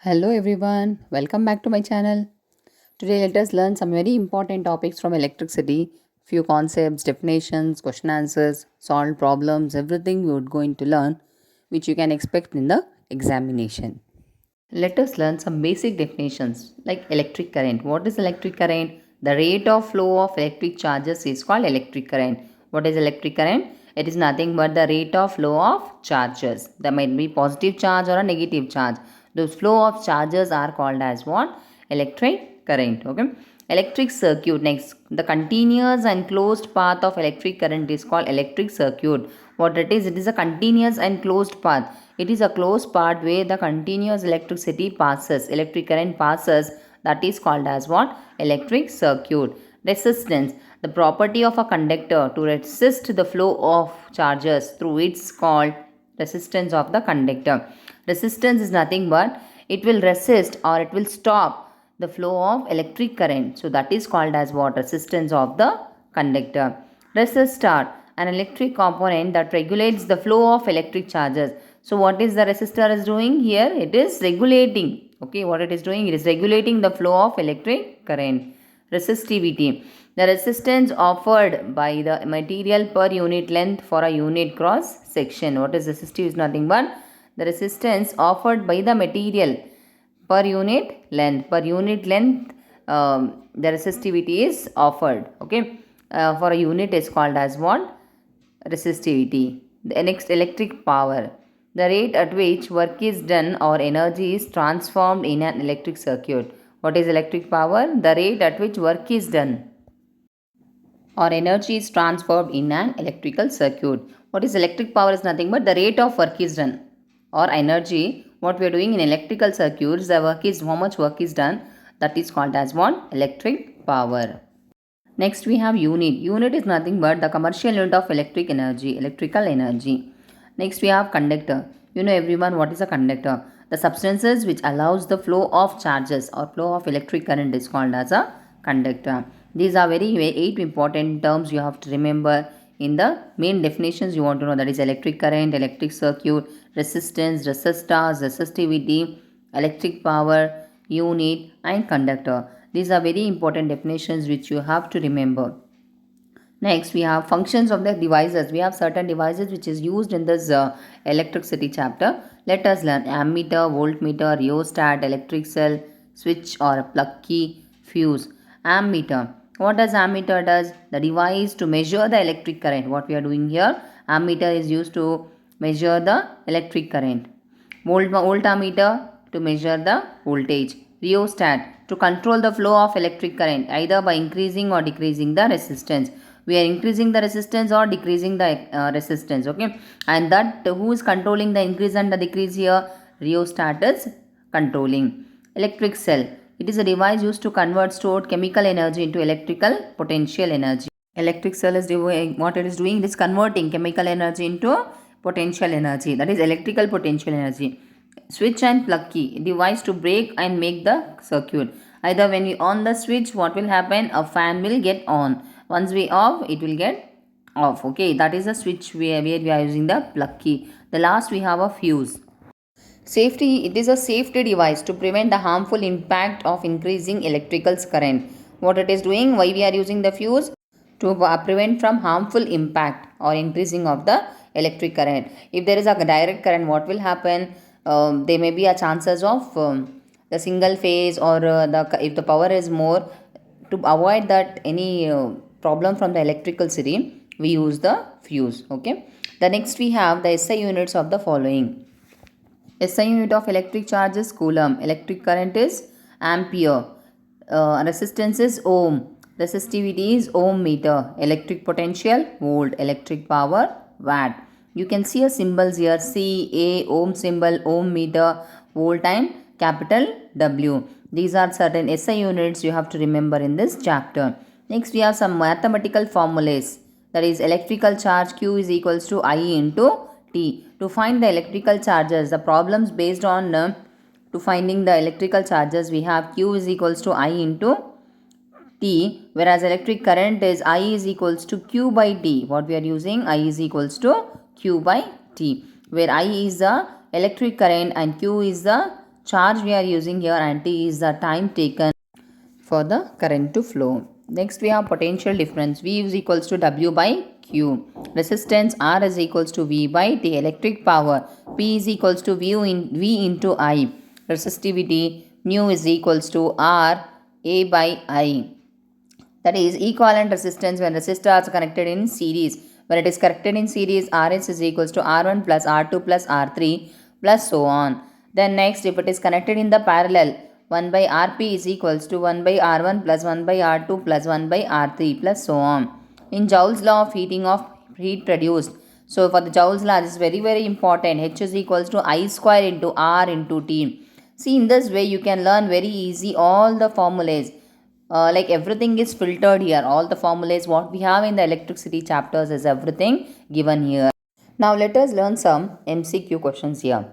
Hello everyone, welcome back to my channel. Today let us learn some very important topics from electricity, few concepts, definitions, question answers, solved problems, everything we would going to learn which you can expect in the examination. Let us learn some basic definitions like electric current. What is electric current? The rate of flow of electric charges is called electric current. What is electric current? It is nothing but the rate of flow of charges. There might be positive charge or a negative charge. Those flow of charges are called as what? Electric current. Okay. Electric circuit. Next, the continuous and closed path of electric current is called electric circuit. What it is a continuous and closed path. It is a closed path where the continuous electric current passes. That is called as what? Electric circuit. Resistance. The property of a conductor to resist the flow of charges through it's called resistance of the conductor. Resistance is nothing but it will resist or it will stop the flow of electric current. So that is called as what? Resistance of the conductor. Resistor, an electric component that regulates the flow of electric charges. So what is the resistor is doing here? It is regulating. Okay, what it is doing? It is regulating the flow of electric current. Resistivity, the resistance offered by the material per unit length for a unit cross section. What is resistive is nothing but the resistance offered by the material per unit length. The resistivity is offered. Okay, for a unit is called as what? Resistivity. The next, electric power, the rate at which work is done or energy is transformed in an electric circuit. What is electric power? The rate at which work is done or energy is transformed in an electrical circuit. What is electric power is nothing but the rate of work is done or energy. What we are doing in electrical circuits, the work is how much work is done, that is called as what? Electric power. Next we have unit. Unit is nothing but the commercial unit of electrical energy. Next we have conductor. You know everyone what is a conductor? The substances which allows the flow of charges or flow of electric current is called as a conductor. These are very 8 important terms you have to remember in the main definitions you want to know, that is electric current, electric circuit, resistance, resistors, resistivity, electric power, unit and conductor. These are very important definitions which you have to remember. Next, we have functions of the devices. We have certain devices which is used in this electricity chapter. Let us learn ammeter, voltmeter, rheostat, electric cell, switch or plug key, fuse. Ammeter. What does ammeter does? The device to measure the electric current. What we are doing here? Ammeter is used to measure the electric current. Voltmeter to measure the voltage. Rheostat to control the flow of electric current either by increasing or decreasing the resistance. We are increasing the resistance or decreasing the resistance. Okay, and that who is controlling the increase and the decrease here? Rheostat is controlling. Electric cell. It is a device used to convert stored chemical energy into electrical potential energy. Electric cell is doing what it is doing. It is converting chemical energy into potential energy. That is electrical potential energy. Switch and plug key, device to break and make the circuit. Either when we on the switch, what will happen? A fan will get on. Once we off, it will get off. Okay, that is a switch where we are using the plug key. The last we have a fuse. Safety, it is a safety device to prevent the harmful impact of increasing electrical current. What it is doing? Why we are using the fuse? To prevent from harmful impact or increasing of the electric current. If there is a direct current, what will happen? There may be a chances of the single phase or if the power is more. To avoid that any problem from the electrical city, we use the fuse. Okay. The next we have the SI units of the following. SI unit of electric charge is coulomb. Electric current is ampere. Resistance is ohm. Resistivity is ohm meter. Electric potential volt. Electric power watt. You can see a symbols here: C, A, ohm symbol, ohm meter, volt and capital W. These are certain SI units you have to remember in this chapter. Next we have some mathematical formulas. That is electrical charge Q is equals to I into T. To find the electrical charges, the problems based on to finding the electrical charges, we have Q is equals to I into T, whereas electric current is I is equals to Q by T. What we are using? I is equals to Q by T, where I is the electric current and Q is the charge we are using here, and T is the time taken for the current to flow. Next we have potential difference. V is equals to W by Q. Resistance R is equals to V by T. Electric power P is equals to V into I. Resistivity mu is equals to R A by I. That is equivalent resistance when resistors are connected in series. When it is connected in series, Rs is equals to R1 plus R2 plus R3 plus so on. Then next, if it is connected in the parallel, 1 by Rp is equals to 1 by R1 plus 1 by R2 plus 1 by R3 plus so on. In Joule's law of heating of heat produced, so for the Joule's law, this is very important. H is equals to I square into R into T. See, in this way, you can learn very easy all the formulas. Like everything is filtered here. All the formulas what we have in the electricity chapters is everything given here. Now let us learn some MCQ questions here.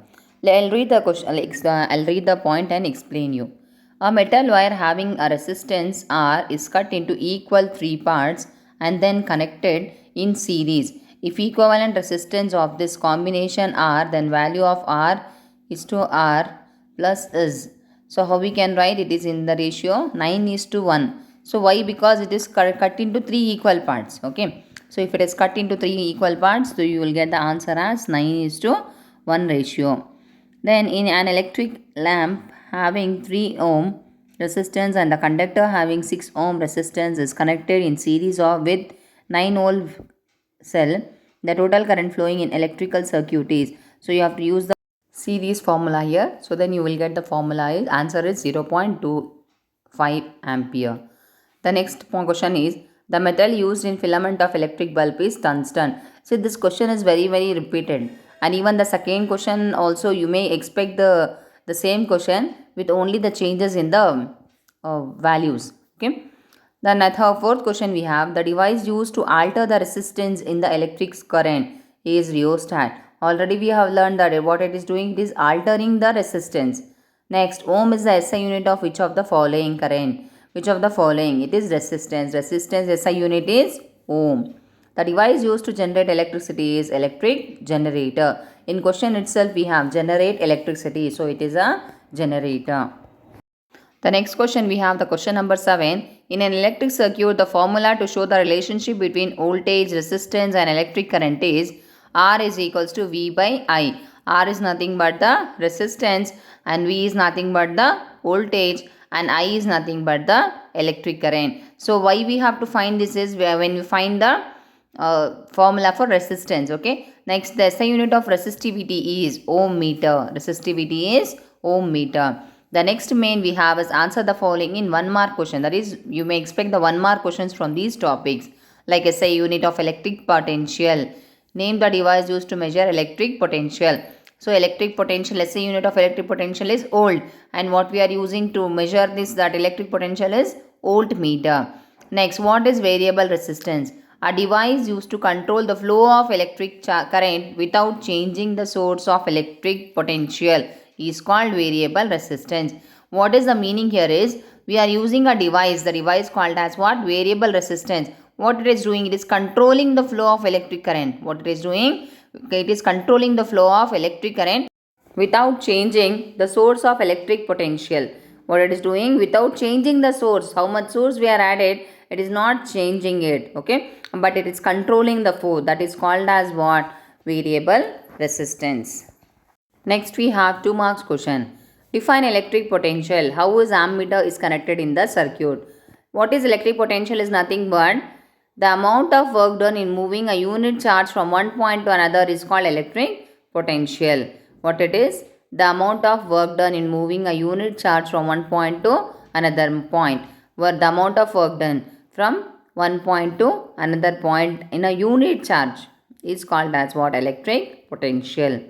I'll read the question. I'll read the point and explain you. A metal wire having a resistance R is cut into equal 3 parts and then connected in series. If equivalent resistance of this combination R, then value of R is to R plus is. So how we can write it is in the ratio 9 is to 1. So why? Because it is cut into 3 equal parts. Okay. So if it is cut into 3 equal parts, so you will get the answer as 9 is to 1 ratio. Then in an electric lamp having 3 ohm resistance and the conductor having 6 ohm resistance is connected in series of with 9 volt cell, the total current flowing in electrical circuit is. So you have to use the series formula here. So then you will get the formula is answer is 0.25 ampere. The next question is the metal used in filament of electric bulb is tungsten. So this question is very repeated, and even the second question also you may expect the same question with only the changes in the values. Okay. Then at our fourth question we have the device used to alter the resistance in the electric current is rheostat. Already we have learned that what it is doing, it is altering the resistance. Next, ohm is the SI unit of which of the following current? Which of the following? It is resistance. Resistance SI unit is ohm. The device used to generate electricity is electric generator. In question itself we have generate electricity. So it is a generator. The next question we have the question number 7. In an electric circuit, the formula to show the relationship between voltage, resistance and electric current is R is equals to V by I. R is nothing but the resistance and V is nothing but the voltage and I is nothing but the electric current. So why we have to find this is when we find the formula for resistance. Okay. Next, the SI unit of resistivity is ohm meter. Resistivity is ohm meter. The next main we have is answer the following in 1 mark question. That is, you may expect the 1 mark questions from these topics like SI unit of electric potential. Name the device used to measure electric potential. So electric potential, SI unit of electric potential is volt, and what we are using to measure this that electric potential is voltmeter. Next, what is variable resistance? A device used to control the flow of electric current without changing the source of electric potential is called variable resistance. What is the meaning here is we are using a device, the device called as what? Variable resistance. What it is doing? It is controlling the flow of electric current. What it is doing? It is controlling the flow of electric current without changing the source of electric potential. What it is doing? Without changing the source. How much source we are added? It is not changing it. Okay. But it is controlling the flow. That is called as what? Variable resistance. Next we have 2 marks question. Define electric potential. How is ammeter is connected in the circuit? What is electric potential is nothing but the amount of work done in moving a unit charge from one point to another is called electric potential. What it is? The amount of work done in moving a unit charge from one point to another point. Where the amount of work done from one point to another point in a unit charge is called as what? Electric potential.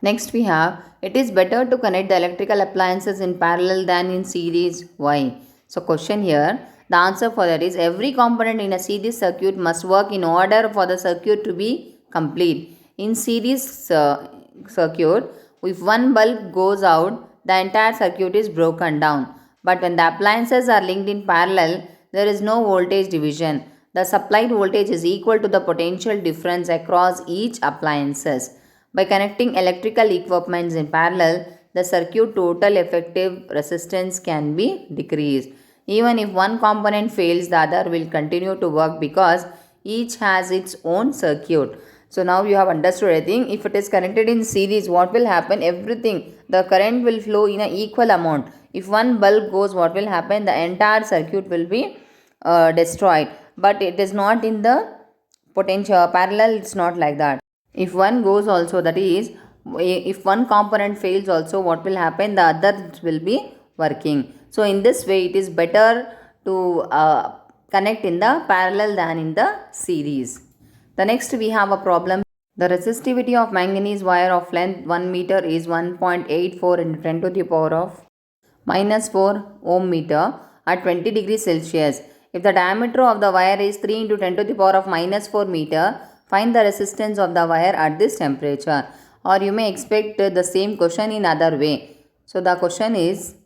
Next we have, it is better to connect the electrical appliances in parallel than in series. Why? So question here, the answer for that is every component in a series circuit must work in order for the circuit to be complete. In series circuit, if one bulb goes out, the entire circuit is broken down. But when the appliances are linked in parallel, there is no voltage division. The supplied voltage is equal to the potential difference across each appliances. By connecting electrical equipments in parallel, the circuit total effective resistance can be decreased. Even if one component fails, the other will continue to work because each has its own circuit. So now you have understood, I think. If it is connected in series, what will happen? Everything, the current will flow in an equal amount. If one bulb goes, what will happen? The entire circuit will be destroyed. But it is not in the potential parallel, it's not like that. If one goes also, that is, if one component fails also, what will happen? The other will be working. So in this way, it is better to connect in the parallel than in the series. The next we have a problem. The resistivity of manganese wire of length 1 meter is 1.84 into 10 to the power of minus 4 ohm meter at 20 degrees Celsius. If the diameter of the wire is 3 into 10 to the power of minus 4 meter, find the resistance of the wire at this temperature. Or you may expect the same question in other way. So the question is,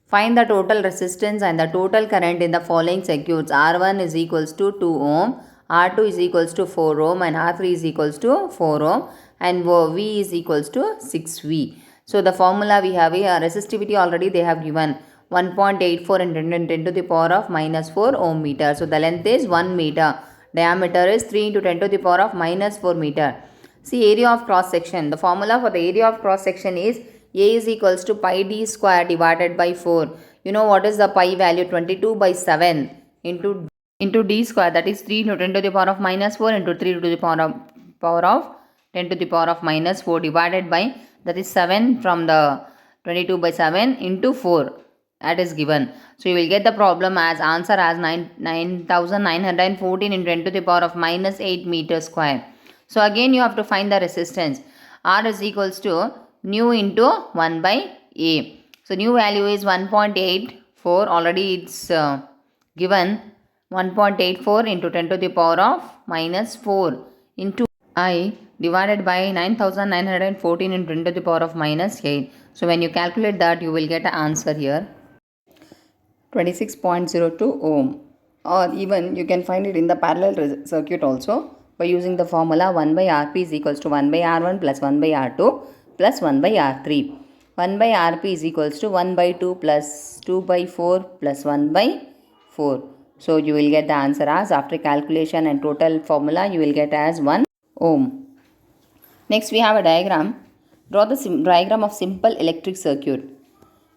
find the total resistance and the total current in the following circuits. R1 is equals to 2 ohm, R2 is equals to 4 ohm and R3 is equals to 4 ohm and V is equals to 6V. So the formula we have here, resistivity already they have given 1.84 into 10 to the power of minus 4 ohm meter. So the length is 1 meter. Diameter is 3 into 10 to the power of minus 4 meter. See, area of cross section. The formula for the area of cross section is A is equals to pi d square divided by 4. You know what is the pi value? 22 by 7 into d square, that is 3 into 10 to the power of minus 4 into 3 to the power of 10 to the power of minus 4 divided by, that is 7 from the 22 by 7 into 4, that is given. So you will get the problem as answer as 9914 into 10 to the power of minus 8 meter square. So again you have to find the resistance. R is equals to nu into 1 by A. So new value is 1.84, already it's given 1.84 into 10 to the power of minus 4 into I divided by 9914 into 10 to the power of minus 8. So when you calculate that, you will get an answer here 26.02 ohm. Or even you can find it in the parallel circuit also by using the formula 1 by Rp is equals to 1 by R1 plus 1 by R2 plus 1 by R3. 1 by Rp is equals to 1 by 2 plus 2 by 4 plus 1 by 4. So you will get the answer as, after calculation and total formula, you will get as 1 ohm. Next we have a diagram. Draw the diagram of simple electric circuit.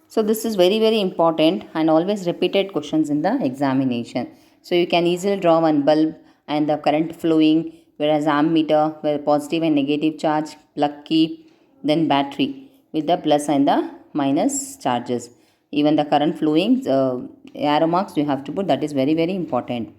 So this is very important and always repeated questions in the examination. So you can easily draw one bulb and the current flowing, whereas ammeter where positive and negative charge, plug key, then battery with the plus and the minus charges. Even the current flowing arrow marks you have to put, that is very important.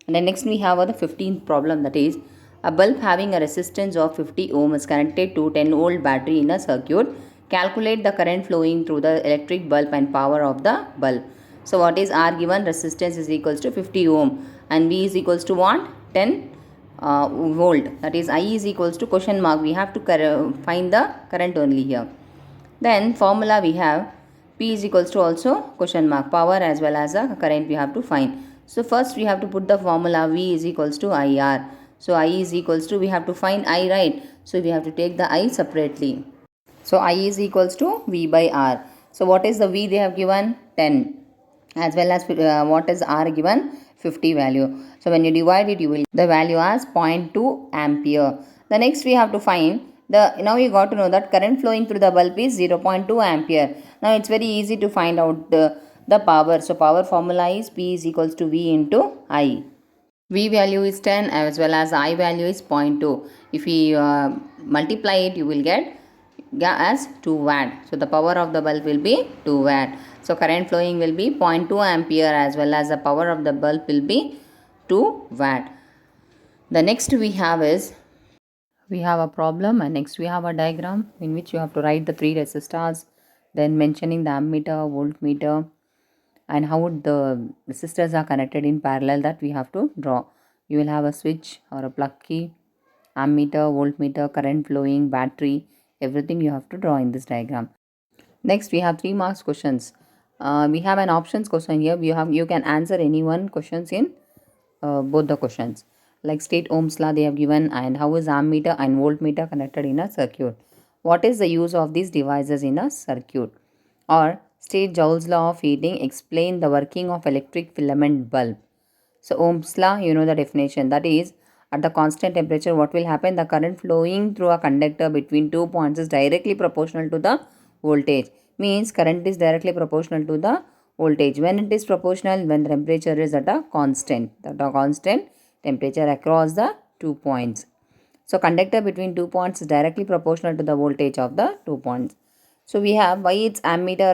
And then next we have the 15th problem, that is, a bulb having a resistance of 50 ohm is connected to 10 volt battery in a circuit. Calculate the current flowing through the electric bulb and power of the bulb. So what is R given? Resistance is equals to 50 ohm and V is equals to what? 10 volt. That is I is equals to question mark. We have to find the current only here. Then formula we have P is equals to also question mark, power as well as the current we have to find. So first we have to put the formula V is equals to IR. So I is equals to, we have to find I, right? So we have to take the I separately. So I is equals to V by R. So what is the V they have given? 10. As well as what is R given? 50 value. So when you divide it, you will the value as 0.2 ampere. The next we have to find now you got to know that current flowing through the bulb is 0.2 ampere. Now it's very easy to find out the power. So power formula is P is equals to V into I. V value is 10 as well as I value is 0.2. If we multiply it, you will get as 2 watt. So the power of the bulb will be 2 watt. So current flowing will be 0.2 ampere as well as the power of the bulb will be 2 watt. The next we have is, we have a problem and next we have a diagram in which you have to write the 3 resistors, then mentioning the ammeter, voltmeter and how the resistors are connected in parallel, that we have to draw. You will have a switch or a plug key, ammeter, voltmeter, current flowing, battery, everything you have to draw in this diagram. Next we have 3 marks questions. We have an options question here. You can answer any one questions in both the questions. Like state Ohm's law they have given, and how is ammeter and voltmeter connected in a circuit. What is the use of these devices in a circuit? Or state Joule's law of heating, explain the working of electric filament bulb. So Ohm's law, you know the definition. That is, at the constant temperature, what will happen? The current flowing through a conductor between 2 points is directly proportional to the voltage. Means current is directly proportional to the voltage. When it is proportional, when the temperature is at a constant, temperature across the 2 points. So conductor between 2 points is directly proportional to the voltage of the 2 points. So we have why its ammeter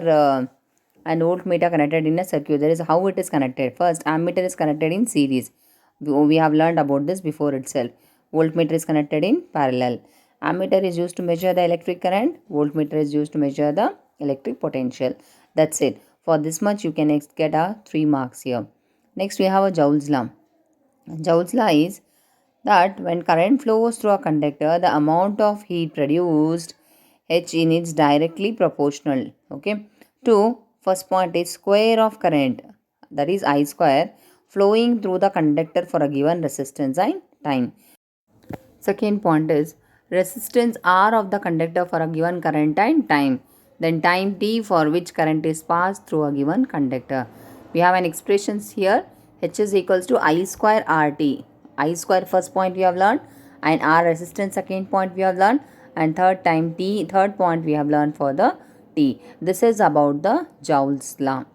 and voltmeter connected in a circuit. That is how it is connected. First, ammeter is connected in series. We have learned about this before itself. Voltmeter is connected in parallel. Ammeter is used to measure the electric current. Voltmeter is used to measure the electric potential. That's it. For this much, you can get a 3 marks here. Next, we have a Joule's law. Joule's law is that when current flows through a conductor, the amount of heat produced, H in is directly proportional, okay, to first point is square of current, that is I square, flowing through the conductor for a given resistance and time. Second point is resistance R of the conductor for a given current and time. Then time t for which current is passed through a given conductor. We have an expressions here. H is equals to I square RT. I square first point we have learned, and R resistance second point we have learned, and third point we have learned for the T. This is about the Joule's law.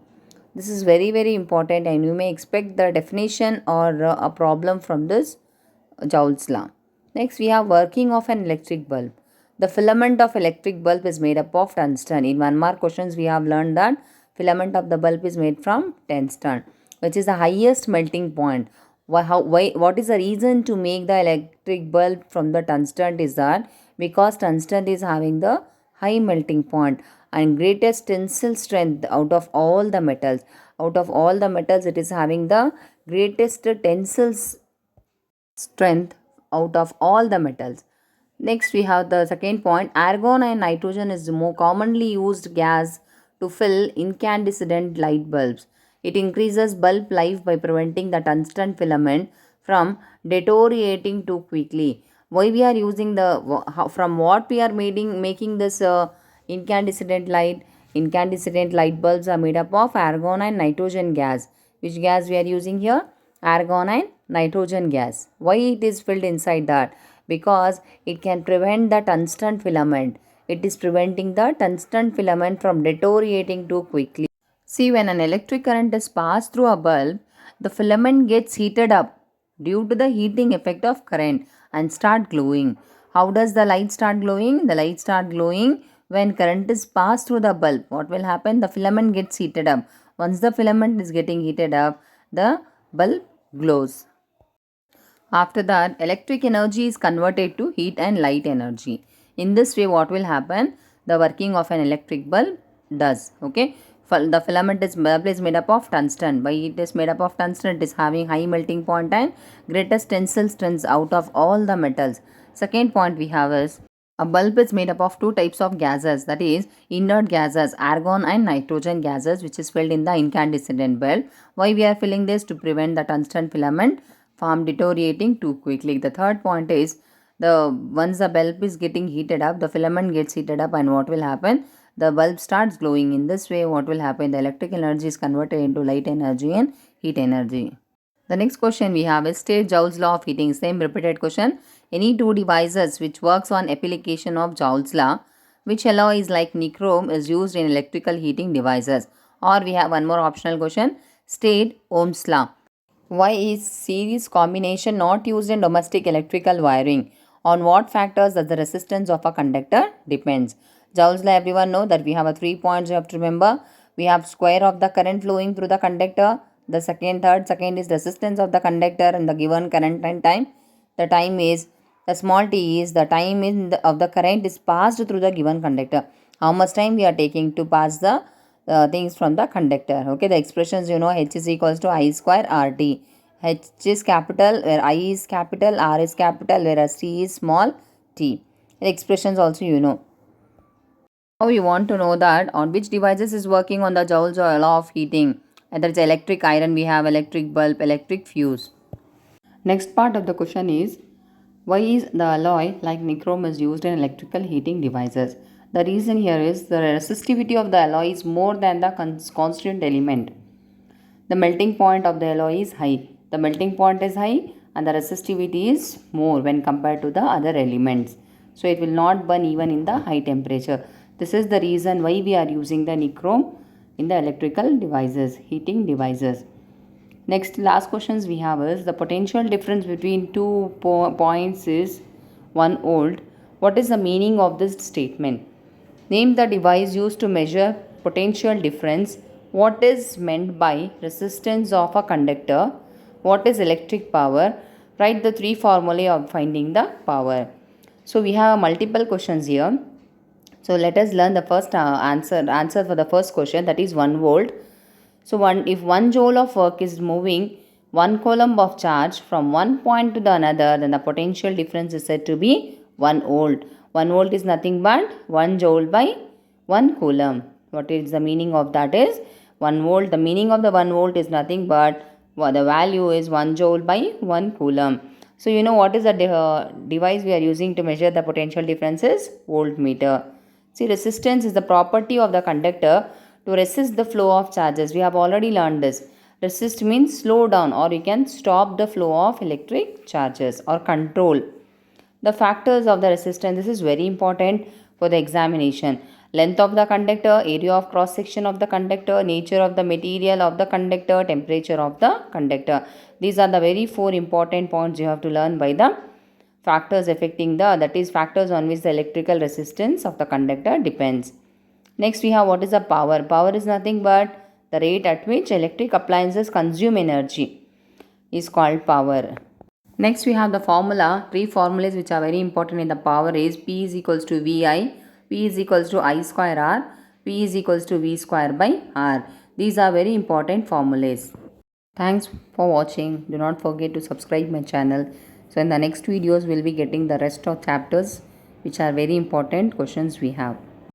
This is very important, and you may expect the definition or a problem from this Joule's law. Next, we have working of an electric bulb. The filament of electric bulb is made up of tungsten. In 1 mark questions, we have learned that filament of the bulb is made from tungsten, which is the highest melting point. What is the reason to make the electric bulb from the tungsten is that because tungsten is having the high melting point and greatest tensile strength out of all the metals. Out of all the metals, it is having the greatest tensile strength out of all the metals. Next, we have the second point. Argon and nitrogen is the more commonly used gas to fill incandescent light bulbs. It increases bulb life by preventing the tungsten filament from deteriorating too quickly. Why we are using from what we are making this incandescent light? Incandescent light bulbs are made up of argon and nitrogen gas. Which gas we are using here? Argon and nitrogen gas. Why it is filled inside that? Because it can prevent the tungsten filament. It is preventing the tungsten filament from deteriorating too quickly. See, when an electric current is passed through a bulb, the filament gets heated up due to the heating effect of current and start glowing. How does the light start glowing? The light start glowing when current is passed through the bulb. What will happen? The filament gets heated up. Once the filament is getting heated up, the bulb glows. After that, electric energy is converted to heat and light energy. In this way, what will happen? The working of an electric bulb does. Okay. The filament bulb is made up of tungsten. Why it is made up of tungsten? It is having high melting point and greatest tensile strength out of all the metals. Second point we have is a bulb is made up of two types of gases, that is inert gases, argon and nitrogen gases, which is filled in the incandescent bulb. Why we are filling this? To prevent the tungsten filament from deteriorating too quickly. The third point is once the bulb is getting heated up, the filament gets heated up, and what will happen? The bulb starts glowing. In this way, what will happen? The electric energy is converted into light energy and heat energy. The next question we have is state Joule's law of heating. Same repeated question. Any two devices which works on application of Joule's law, which alloy is like nichrome, is used in electrical heating devices. Or we have one more optional question. State Ohm's law. Why is series combination not used in domestic electrical wiring? On what factors does the resistance of a conductor depends? Joule's law, everyone know that we have 3 points you have to remember. We have square of the current flowing through the conductor. The second is resistance of the conductor in the given current and time. The time is, the small t is the time of the current is passed through the given conductor. How much time we are taking to pass the things from the conductor. Okay, the expressions you know, H is equals to I square RT. H is capital where I is capital, R is capital whereas T is small t. The expressions also you know. Now we want to know that on which devices is working on the Joule's law of heating. Either it's electric iron, we have electric bulb, electric fuse. Next part of the question is, Why is the alloy like nichrome is used in electrical heating devices? The reason here is the resistivity of the alloy is more than the constant element. The melting point of the alloy is high. The melting point is high and the resistivity is more when compared to the other elements. So it will not burn even in the high temperature. This is the reason why we are using the nichrome in the electrical devices, heating devices. Next, last questions we have is the potential difference between two points is 1 volt. What is the meaning of this statement? Name the device used to measure potential difference. What is meant by resistance of a conductor? What is electric power? Write the three formulae of finding the power. So we have multiple questions here. So let us learn the first answer for the first question, that is 1 volt. So if 1 joule of work is moving 1 coulomb of charge from one point to the another, then the potential difference is said to be 1 volt. 1 volt is nothing but 1 joule by 1 coulomb. What is the meaning of that is 1 volt. The meaning of the 1 volt is nothing but the value is 1 joule by 1 coulomb. So you know what is the device we are using to measure the potential difference is voltmeter. See, resistance is the property of the conductor to resist the flow of charges. We have already learned this. Resist means slow down, or you can stop the flow of electric charges or control. The factors of the resistance, this is very important for the examination. Length of the conductor, area of cross section of the conductor, nature of the material of the conductor, temperature of the conductor. These are the very 4 important points you have to learn by the factors affecting that is factors on which the electrical resistance of the conductor depends. Next we have what is the power. Power is nothing but the rate at which electric appliances consume energy is called power. Next we have the formula. 3 formulas which are very important in the power is P is equals to VI, P is equals to I square R, P is equals to V square by R. These are very important formulas. Thanks for watching. Do not forget to subscribe my channel. So in the next videos we'll be getting the rest of chapters which are very important questions we have.